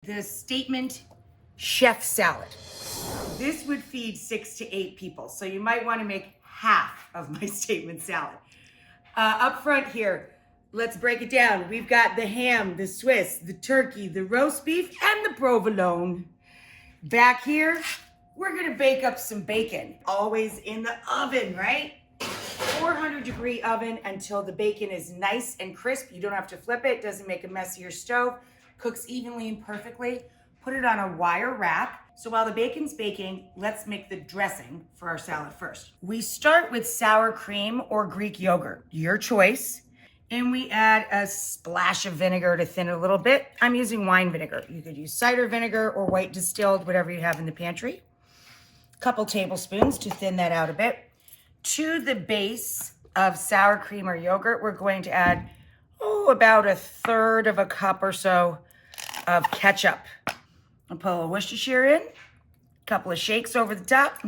the Statement Chef Salad. This would feed 6 to 8 people, so you might want to make half of my Statement Salad. Up front here, let's break it down. We've got the ham, the Swiss, the turkey, the roast beef, and the provolone. Back here, we're gonna bake up some bacon. Always in the oven, right? 400-degree oven until the bacon is nice and crisp. You don't have to flip it, doesn't make a mess of your stove, cooks evenly and perfectly. Put it on a wire rack. So while the bacon's baking, let's make the dressing for our salad first. We start with sour cream or Greek yogurt, your choice. And we add a splash of vinegar to thin it a little bit. I'm using wine vinegar. You could use cider vinegar or white distilled, whatever you have in the pantry. A couple tablespoons to thin that out a bit. To the base of sour cream or yogurt, we're going to add, about 1/3 of a cup or so of ketchup. I'll put a little Worcestershire in, a couple of shakes over the top.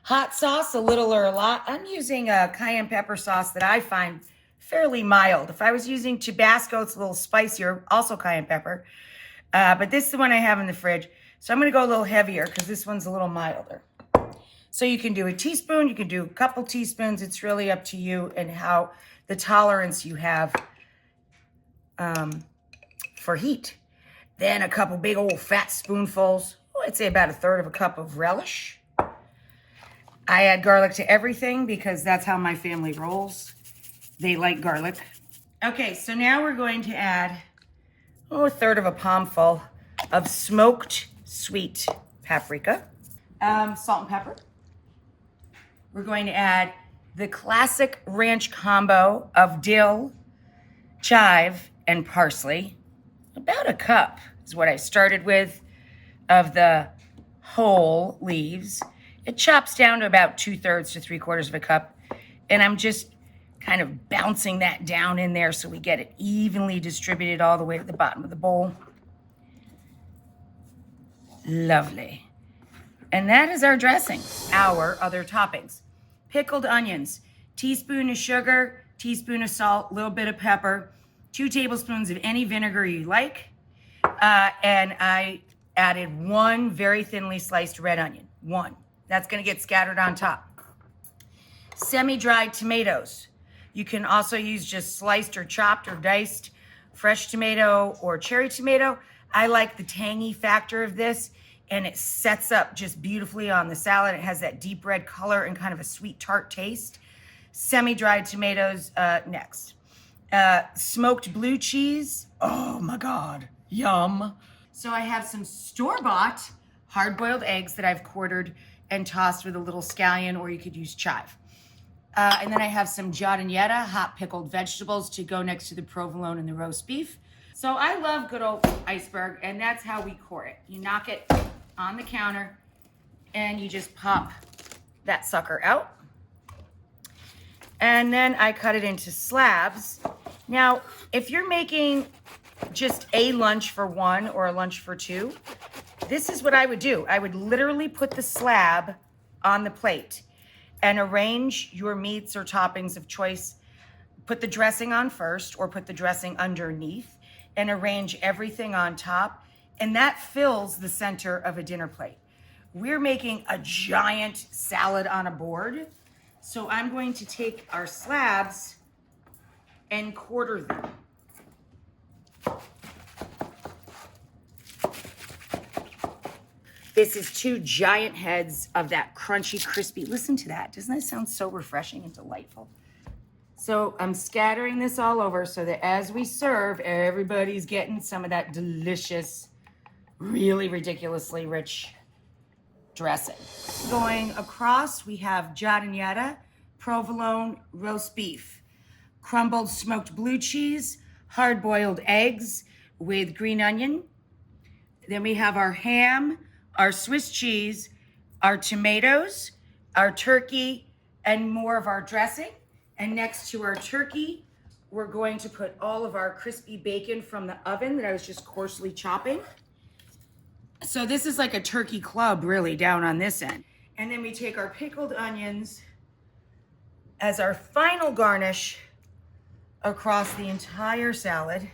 Hot sauce, a little or a lot. I'm using a cayenne pepper sauce that I find fairly mild. If I was using Tabasco, it's a little spicier, also cayenne pepper. But this is the one I have in the fridge. So I'm gonna go a little heavier because this one's a little milder. So you can do a teaspoon, you can do a couple teaspoons. It's really up to you and how the tolerance you have for heat. Then a couple big old fat spoonfuls, I'd say about 1/3 of a cup of relish. I add garlic to everything because that's how my family rolls. They like garlic. Okay, so now we're going to add 1/3 of a palmful of smoked sweet paprika, salt and pepper. We're going to add the classic ranch combo of dill, chive, and parsley. About a cup is what I started with of the whole leaves. It chops down to about 2/3 to 3/4 of a cup. And I'm just kind of bouncing that down in there so we get it evenly distributed all the way to the bottom of the bowl. Lovely. And that is our dressing. Our other toppings. Pickled onions, teaspoon of sugar, teaspoon of salt, a little bit of pepper, 2 tablespoons of any vinegar you like. And I added 1 very thinly sliced red onion, 1. That's gonna get scattered on top. Semi-dried tomatoes. You can also use just sliced or chopped or diced fresh tomato or cherry tomato. I like the tangy factor of this, and it sets up just beautifully on the salad. It has that deep red color and kind of a sweet tart taste. Semi-dried tomatoes next. Smoked blue cheese. Oh my God, yum. So I have some store-bought hard-boiled eggs that I've quartered and tossed with a little scallion, or you could use chive. And then I have some giardiniera, hot pickled vegetables to go next to the provolone and the roast beef. So I love good old iceberg, and that's how we core it. You knock it on the counter, and you just pop that sucker out. And then I cut it into slabs. Now, if you're making just a lunch for 1 or a lunch for 2, this is what I would do. I would literally put the slab on the plate and arrange your meats or toppings of choice. Put the dressing on first or put the dressing underneath and arrange everything on top. And that fills the center of a dinner plate. We're making a giant salad on a board. So I'm going to take our slabs and quarter them. This is 2 giant heads of that crunchy, crispy. Listen to that. Doesn't that sound so refreshing and delightful? So I'm scattering this all over so that as we serve, everybody's getting some of that delicious, really ridiculously rich dressing. Going across, we have giardiniera, provolone, roast beef, crumbled smoked blue cheese, hard-boiled eggs with green onion. Then we have our ham, our Swiss cheese, our tomatoes, our turkey, and more of our dressing. And next to our turkey, we're going to put all of our crispy bacon from the oven that I was just coarsely chopping. So this is like a turkey club really down on this end. And then we take our pickled onions as our final garnish across the entire salad.